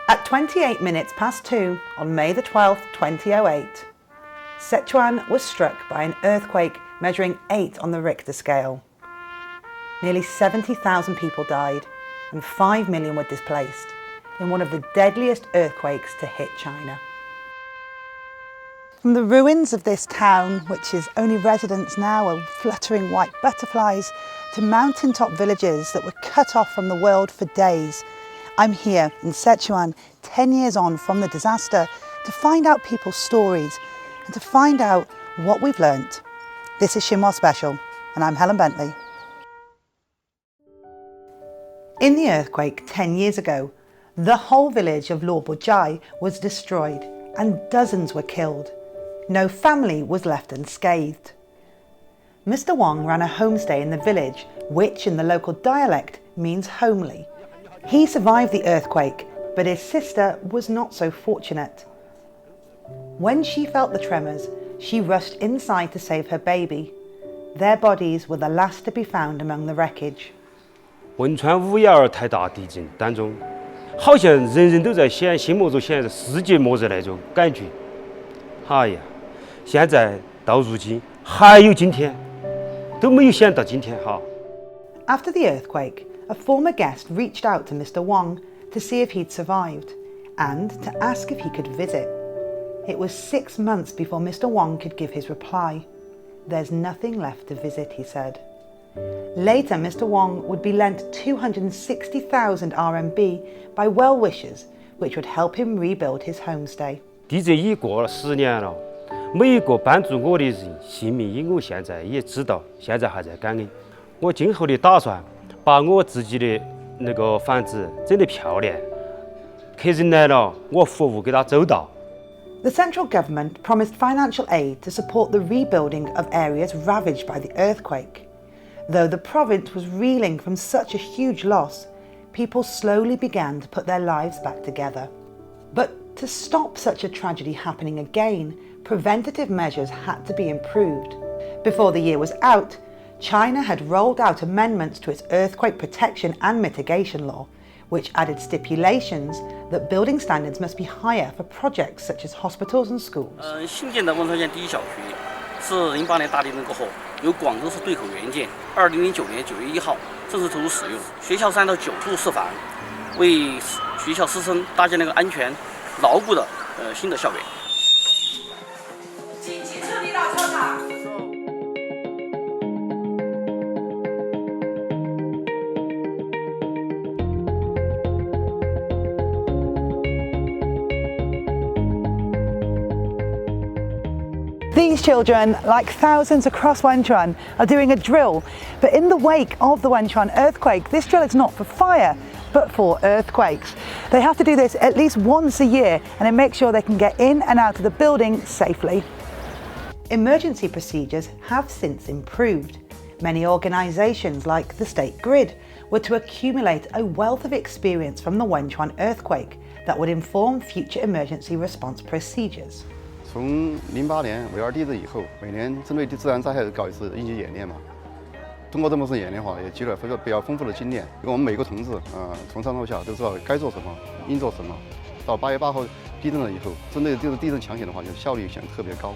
At 28 minutes past 2 on May the 12th, 2008, Sichuan was struck by an earthquake measuring 8 on the Richter scale. Nearly 70,000 people died and 5 million were displaced in one of the deadliest earthquakes to hit China. From the ruins of this town, which is only residents now of fluttering white butterflies, to mountaintop villages that were cut off from the world for days, I'm here in Sichuan, 10 years on from the disaster, to find out people's stories and to find out what we've learnt. This is Xinhua Special, and I'm Helen Bentley. In the earthquake 10 years ago, the whole village of Luobujai was destroyed and dozens were killed. No family was left unscathed. Mr. Wang ran a homestay in the village, which in the local dialect means homely. He survived the earthquake, but his sister was not so fortunate. When she felt the tremors, she rushed inside to save her baby. Their bodies were the last to be found among the wreckage. Wenchuan 5.12太大地震当中，好像人人都在心目中显示世界末日那种感觉。哎呀，现在到如今还有今天，都没有想到今天哈。After the earthquake, a former guest reached out to Mr. Wang to see if he'd survived and to ask if he could visit. It was 6 months before Mr. Wang could give his reply. There's nothing left to visit, he said. Later, Mr. Wang would be lent 260,000 RMB by well-wishers, which would help him rebuild his homestay. 地震已过了10年了，每一个帮助我的人姓名，因我现在也知道，现在还在感恩。我今后的打算，把我自己的那个房子整得漂亮，客人来了，我服务给他周到。The central government promised financial aid to support the rebuilding of areas ravaged by the earthquake. Though the province was reeling from such a huge loss, people slowly began to put their lives back together. But to stop such a tragedy happening again, preventative measures had to be improved. Before the year was out, China had rolled out amendments to its earthquake protection and mitigation law, which added stipulations that building standards must be higher for projects such as hospitals and schools. 新建的汶川县第一小区是08年大地震过后，由广州市对口援建，2009年9月1号正式投入使用。学校3到9处示范，为学校师生搭建了一个安全、牢固的新的校园。紧急撤离到操场。These children, like thousands across Wenchuan, are doing a drill, but in the wake of the Wenchuan earthquake, this drill is not for fire, but for earthquakes. They have to do this at least once a year, and it makes sure they can get in and out of the building safely. Emergency procedures have since improved. Many organisations, like the State Grid, were to accumulate a wealth of experience from the Wenchuan earthquake that would inform future emergency response procedures. 从08年5.12地震以后，每年针对自然灾害搞一次应急演练嘛。通过这么次演练的话，也积累了比较丰富的经验。因为我们每个同志从上到下都知道该做什么，应做什么。到8月8号地震了以后，针对这个地震强险的话，就效率显得特别高。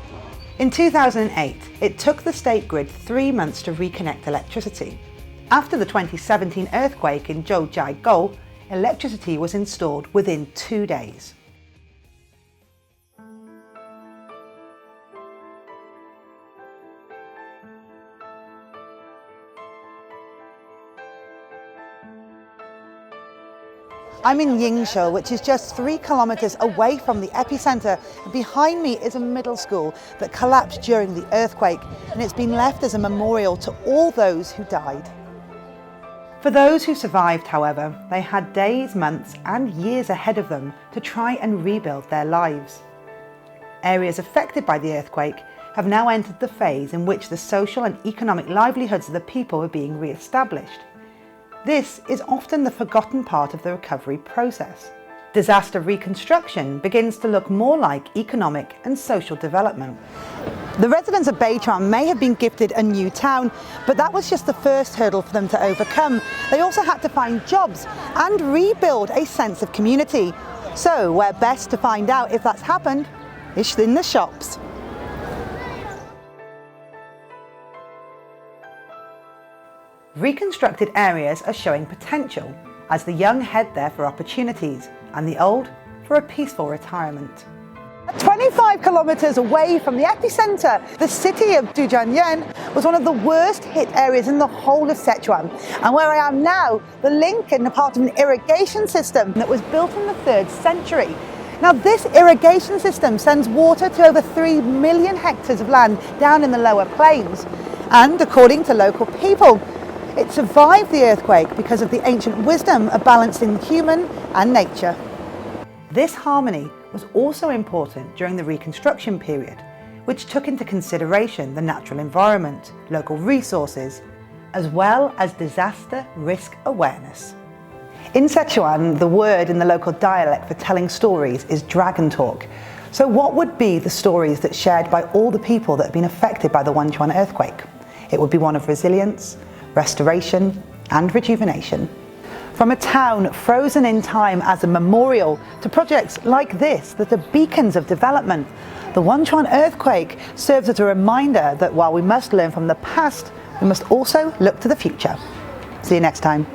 In 2008, it took the State Grid 3 months to reconnect electricity. After the 2017 earthquake in Zhoujiaigou, electricity was installed within 2 days. I'm in Yingshou, which is just 3 kilometers away from the epicenter. Behind me is a middle school that collapsed during the earthquake, and it's been left as a memorial to all those who died. For those who survived, however, they had days, months, and years ahead of them to try and rebuild their lives. Areas affected by the earthquake have now entered the phase in which the social and economic livelihoods of the people are being re-established. This is often the forgotten part of the recovery process. Disaster reconstruction begins to look more like economic and social development. The residents of Beichuan may have been gifted a new town, but that was just the first hurdle for them to overcome. They also had to find jobs and rebuild a sense of community. So where best to find out if that's happened is in the shops. Reconstructed areas are showing potential as the young head there for opportunities and the old for a peaceful retirement. 25 kilometers away from the epicenter, the city of Zhujiangyan was one of the worst hit areas in the whole of Sichuan. And where I am now, the link and a part of an irrigation system that was built in the 3rd century. Now this irrigation system sends water to over 3 million hectares of land down in the lower plains. And according to local people, it survived the earthquake because of the ancient wisdom of balancing human and nature. This harmony was also important during the reconstruction period, which took into consideration the natural environment, local resources, as well as disaster risk awareness. In Sichuan, the word in the local dialect for telling stories is dragon talk. So what would be the stories that's shared by all the people that have been affected by the Wenchuan earthquake? It would be one of resilience, restoration, and rejuvenation. From a town frozen in time as a memorial to projects like this that are beacons of development, the Wenchuan earthquake serves as a reminder that while we must learn from the past, we must also look to the future. See you next time.